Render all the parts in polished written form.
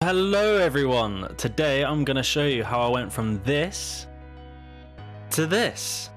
Hello everyone! Today I'm going to show you how I went from this to this.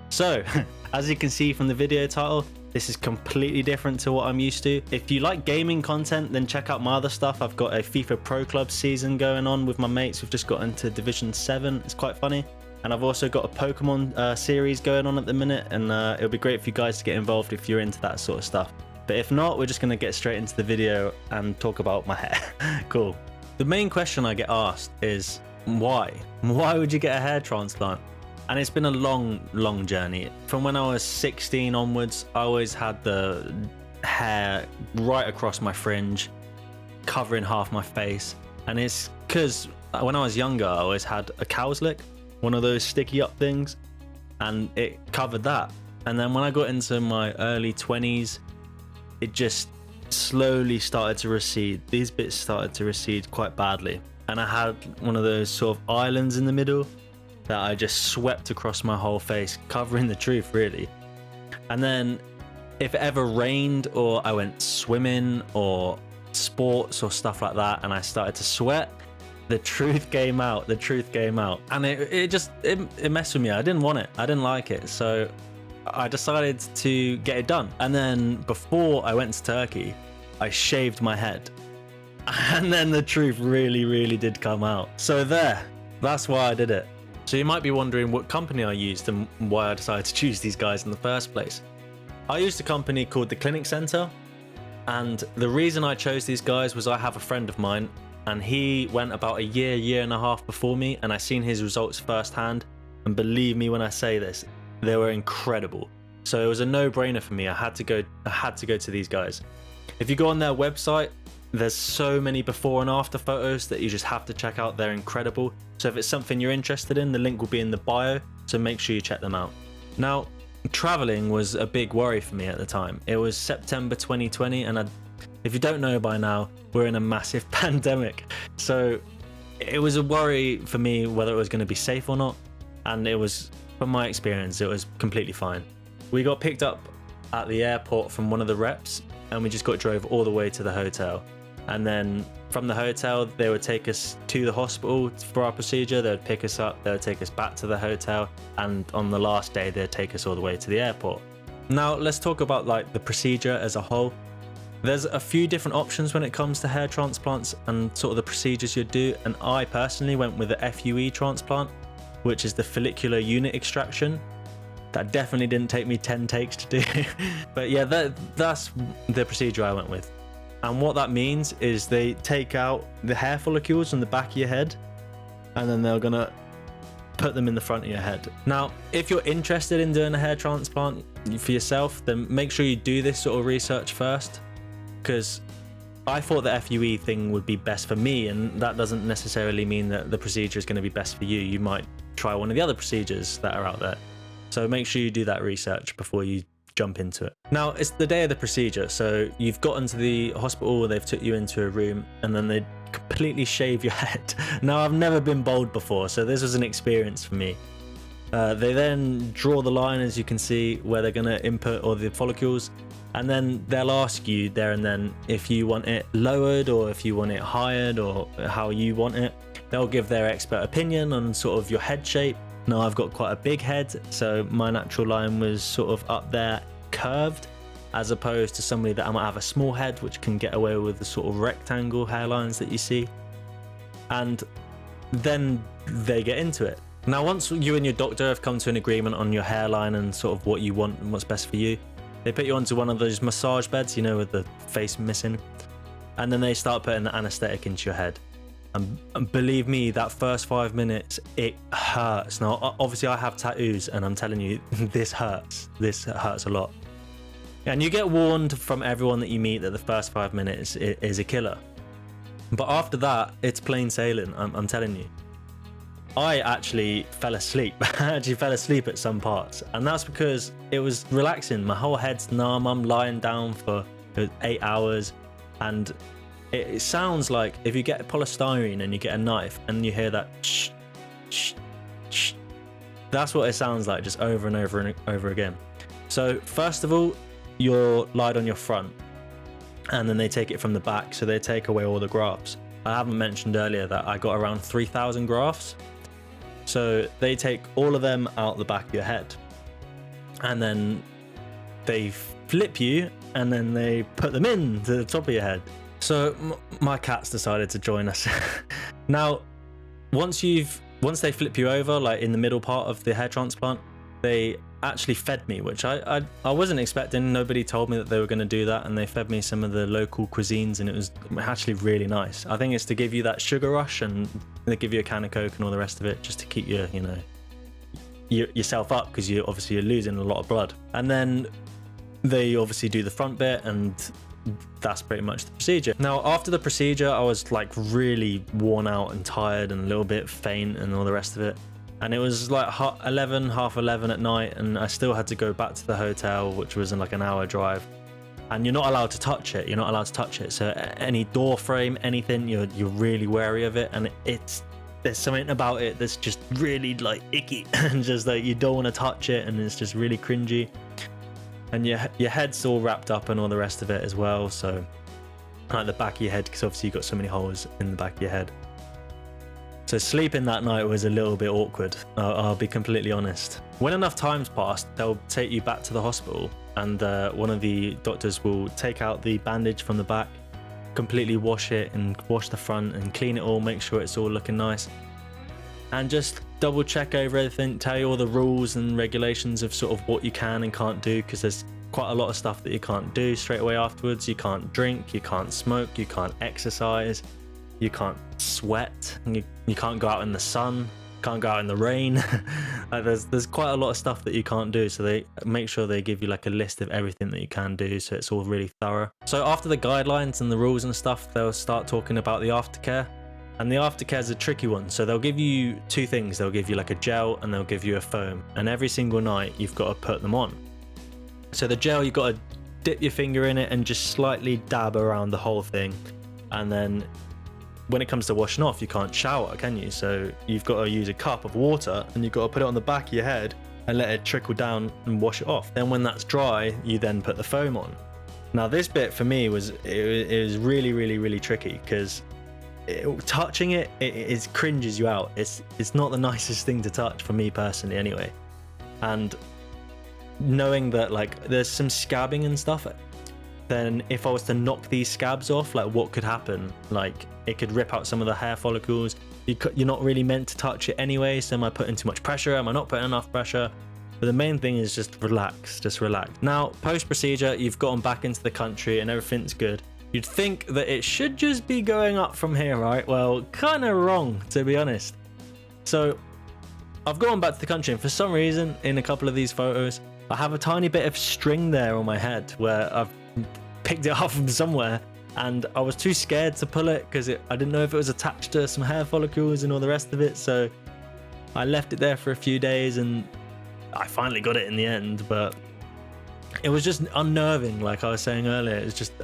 So, as you can see from the video title, this is completely different to what I'm used to. If you like gaming content, then check out my other stuff. I've got a FIFA Pro Club season going on with my mates. We've just got into Division 7. It's quite funny. And I've also got a Pokemon series going on at the minute, and it'll be great for you guys to get involved if you're into that sort of stuff. But if not, we're just going to get straight into the video and talk about my hair. Cool. The main question I get asked is, why? Why would you get a hair transplant? And it's been a long journey. From when I was 16 onwards, I always had the hair right across my fringe, covering half my face. And it's because when I was younger, I always had a cow's lick, one of those sticky up things, and it covered that. And then when I got into my early 20s, it just slowly started to recede. These bits started to recede quite badly. And I had one of those sort of islands in the middle that I just swept across my whole face, covering the truth really. And then if it ever rained or I went swimming or sports or stuff like that and I started to sweat, the truth came out. And it messed with me. I didn't want it. I didn't like it. So I decided to get it done. And then before I went to Turkey, I shaved my head. And then the truth really did come out. So that's why I did it. So you might be wondering what company I used and why I decided to choose these guys in the first place. I used a company called the Clinic Center. And the reason I chose these guys was I have a friend of mine and he went about a year and a half before me, and I seen his results firsthand. And believe me when I say this, they were incredible. So it was a no-brainer for me. I had to go to these guys. If you go on their website, there's so many before and after photos that you just have to check out. They're incredible. So if it's something you're interested in, the link will be in the bio, so make sure you check them out. Now, traveling was a big worry for me at the time. It was September 2020, and if you don't know by now, we're in a massive pandemic. So it was a worry for me whether it was going to be safe or not. And it was, from my experience, it was completely fine. We got picked up at the airport from one of the reps, and we just got drove all the way to the hotel. And then from the hotel, they would take us to the hospital for our procedure. They would pick us up, they would take us back to the hotel, and on the last day, they'd take us all the way to the airport. Now, let's talk about like the procedure as a whole. There's a few different options when it comes to hair transplants and sort of the procedures you do. And I personally went with the FUE transplant, which is the follicular unit extraction. That definitely didn't take me 10 takes to do. But yeah, that's the procedure I went with. And what that means is they take out the hair follicles from the back of your head, and then they're gonna put them in the front of your head. Now, if you're interested in doing a hair transplant for yourself, then make sure you do this sort of research first, because I thought the FUE thing would be best for me, and that doesn't necessarily mean that the procedure is going to be best for you. You might try one of the other procedures that are out there. So make sure you do that research before you jump into it. Now, it's the day of the procedure, so you've gotten to the hospital, they've took you into a room, and then they completely shave your head. Now, I've never been bald before, so this was an experience for me. They then draw the line, as you can see, where they're going to input all the follicles, and then they'll ask you there and then if you want it lowered or if you want it higher or how you want it. They'll give their expert opinion on sort of your head shape. Now, I've got quite a big head, so my natural line was sort of up there, curved, as opposed to somebody that might have a small head, which can get away with the sort of rectangle hairlines that you see. And then they get into it. Now, once you and your doctor have come to an agreement on your hairline and sort of what you want and what's best for you, they put you onto one of those massage beds, you know, with the face missing. And then they start putting the anesthetic into your head. And believe me, that first 5 minutes, it hurts. Now, obviously I have tattoos, and I'm telling you, this hurts. This hurts a lot. And you get warned from everyone that you meet that the first 5 minutes is a killer. But after that, it's plain sailing, I'm telling you. I actually fell asleep. I actually fell asleep at some parts. And that's because it was relaxing. My whole head's numb. I'm lying down for 8 hours. And it sounds like if you get polystyrene and you get a knife and you hear that shh, shh, shh, that's what it sounds like, just over and over and over again. So first of all, you're lied on your front. and then they take it from the back, so they take away all the grafts. I haven't mentioned earlier that I got around 3,000 grafts. So they take all of them out the back of your head, and then they flip you, and then they put them in to the top of your head. So my cats decided to join us. Now, once they flip you over, like in the middle part of the hair transplant, they actually fed me, which I wasn't expecting. Nobody told me that they were going to do that, and they fed me some of the local cuisines, and it was actually really nice. I think it's to give you that sugar rush, and they give you a can of Coke and all the rest of it, just to keep you, yourself up, because you're losing a lot of blood. And then they obviously do the front bit, and that's pretty much the procedure. Now, after the procedure, I was like really worn out and tired and a little bit faint and all the rest of it. And it was like half 11 at night, and I still had to go back to the hotel, which was in like an hour drive. And you're not allowed to touch it. You're not allowed to touch it. So any door frame, anything, you're really wary of it. And there's something about it that's just really like icky, and just like you don't want to touch it, and it's just really cringy. And your head's all wrapped up and all the rest of it as well. So like the back of your head, because obviously you've got so many holes in the back of your head. So sleeping that night was a little bit awkward, I'll be completely honest. When enough time's passed, they'll take you back to the hospital, and one of the doctors will take out the bandage from the back, completely wash it and wash the front and clean it all, make sure it's all looking nice, and just double check over everything, tell you all the rules and regulations of sort of what you can and can't do, because there's quite a lot of stuff that you can't do straight away afterwards. You can't drink, you can't smoke, you can't exercise, you can't sweat, you can't go out in the sun, can't go out in the rain. Like there's quite a lot of stuff that you can't do, so they make sure they give you like a list of everything that you can do, so it's all really thorough. So after the guidelines and the rules and stuff, they'll start talking about the aftercare. And the aftercare is a tricky one. So they'll give you two things. They'll give you like a gel, and they'll give you a foam, and every single night you've got to put them on. So the gel, you've got to dip your finger in it and just slightly dab around the whole thing. And then when it comes to washing off, you can't shower, can you? So you've got to use a cup of water, and you've got to put it on the back of your head and let it trickle down and wash it off. Then when that's dry, you then put the foam on. Now this bit for me was really, really, really tricky, because touching it cringes you out. It's not the nicest thing to touch for me personally anyway. And knowing that like there's some scabbing and stuff, then if I was to knock these scabs off, like what could happen? Like it could rip out some of the hair follicles. You're not really meant to touch it anyway, so am I putting too much pressure? Am I not putting enough pressure? But the main thing is just relax. Now, post procedure, you've gotten back into the country and everything's good. You'd think that it should just be going up from here, right? Well, kind of wrong, to be honest. So I've gone back to the country, and for some reason, in a couple of these photos, I have a tiny bit of string there on my head where I've picked it up from somewhere, and I was too scared to pull it because I didn't know if it was attached to some hair follicles and all the rest of it. So I left it there for a few days, and I finally got it in the end. But it was just unnerving, like I was saying earlier. It's just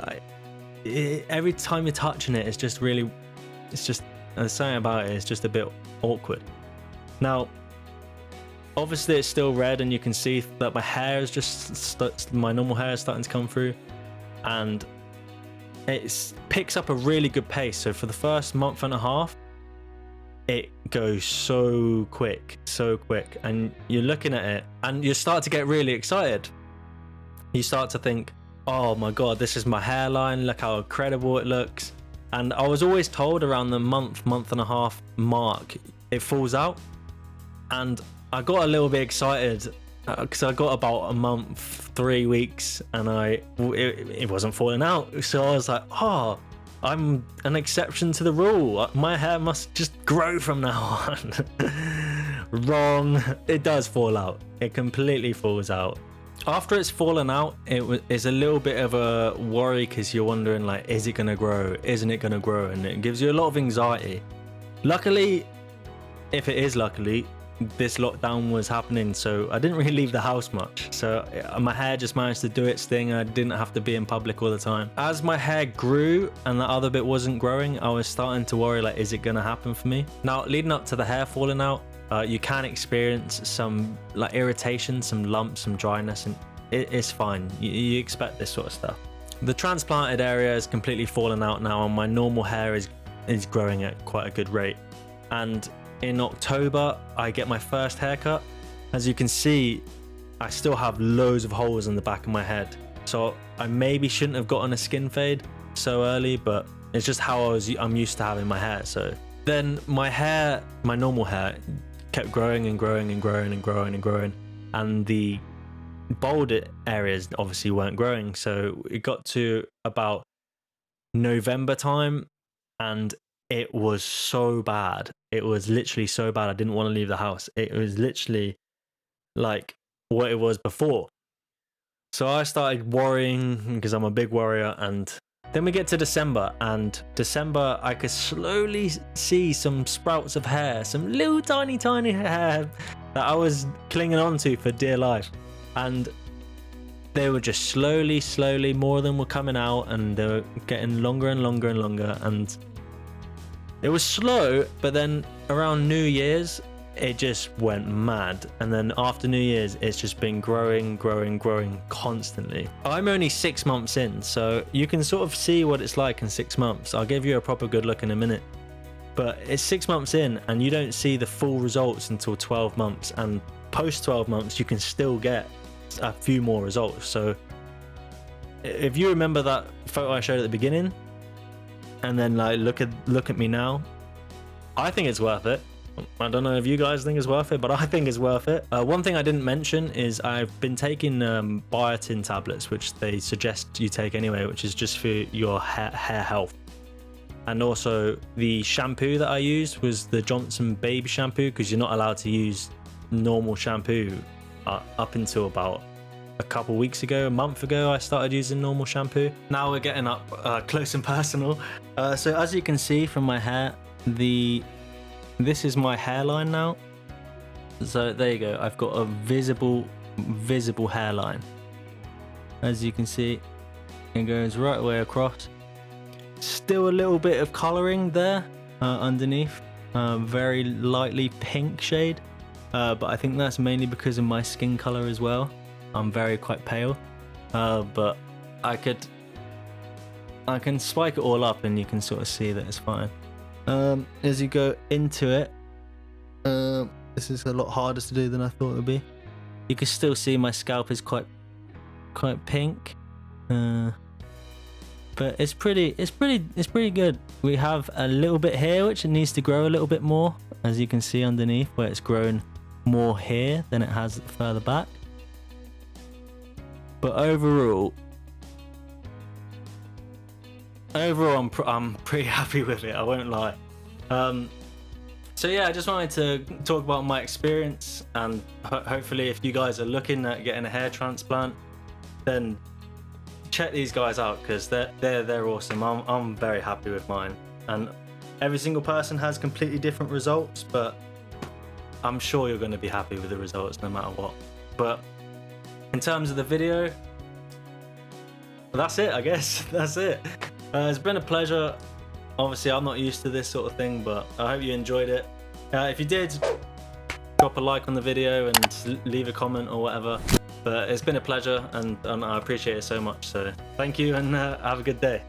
every time you're touching it, there's something about it, it's just a bit awkward. Now obviously it's still red, and you can see that my hair is just my normal hair is starting to come through, and it picks up a really good pace. So for the first month and a half, it goes so quick, and you're looking at it and you start to get really excited. You start to think, oh my god, this is my hairline, look how incredible it looks. And I was always told around the month and a half mark it falls out, and I got a little bit excited because I got about a month, 3 weeks, and it wasn't falling out. So I was like, oh, I'm an exception to the rule, my hair must just grow from now on. Wrong. It does fall out. It completely falls out. After it's fallen out, it's a little bit of a worry, because you're wondering, like, is it going to grow? Isn't it going to grow? And it gives you a lot of anxiety. Luckily, this lockdown was happening, so I didn't really leave the house much. So my hair just managed to do its thing. I didn't have to be in public all the time. As my hair grew and the other bit wasn't growing, I was starting to worry, like, is it going to happen for me? Now, leading up to the hair falling out, you can experience some like irritation, some lumps, some dryness, and it's fine. You expect this sort of stuff. The transplanted area has completely fallen out now, and my normal hair is growing at quite a good rate. And in October, I get my first haircut. As you can see, I still have loads of holes in the back of my head. So I maybe shouldn't have gotten a skin fade so early, but it's just how I'm used to having my hair. So then my hair, my normal hair, kept growing and growing and growing and growing and growing, and the bald areas obviously weren't growing. So it got to about November time, and it was so bad. It was literally so bad. I didn't want to leave the house. It was literally like what it was before. So I started worrying because I'm a big worrier, and then we get to December, and December I could slowly see some sprouts of hair, some little tiny hair that I was clinging on to for dear life. And they were just slowly, more of them were coming out, and they were getting longer and longer and longer. And it was slow, but then around New Year's, it just went mad. And then after New Year's, it's just been growing constantly. I'm only 6 months in, so you can sort of see what it's like in 6 months. I'll give you a proper good look in a minute. But it's 6 months in, and you don't see the full results until 12 months. And post 12 months, you can still get a few more results. So if you remember that photo I showed at the beginning, and then like look at me now, I think it's worth it. I don't know if you guys think it's worth it, but I think it's worth it. One thing I didn't mention is I've been taking biotin tablets, which they suggest you take anyway, which is just for your hair health. And also the shampoo that I used was the Johnson baby shampoo, because you're not allowed to use normal shampoo up until about a month ago I started using normal shampoo. Now we're getting up close and personal. So as you can see from my hair, this is my hairline now. So there you go, I've got a visible hairline. As you can see, it goes right away across. Still a little bit of colouring there underneath, very lightly pink shade, but I think that's mainly because of my skin colour as well. I'm quite pale, but I can spike it all up and you can sort of see that it's fine. As you go into it, this is a lot harder to do than I thought it would be. You can still see my scalp is quite pink, but it's pretty good. We have a little bit here which it needs to grow a little bit more, as you can see underneath, where it's grown more here than it has further back. But overall, I'm pretty happy with it, I won't lie. So yeah, I just wanted to talk about my experience, and hopefully if you guys are looking at getting a hair transplant, then check these guys out, because they're awesome. I'm very happy with mine, and every single person has completely different results, but I'm sure you're going to be happy with the results no matter what. But in terms of the video, that's it, I guess. That's it. It's been a pleasure. Obviously, I'm not used to this sort of thing, but I hope you enjoyed it. If you did, drop a like on the video and leave a comment or whatever. But it's been a pleasure, and I appreciate it so much. So thank you, and have a good day.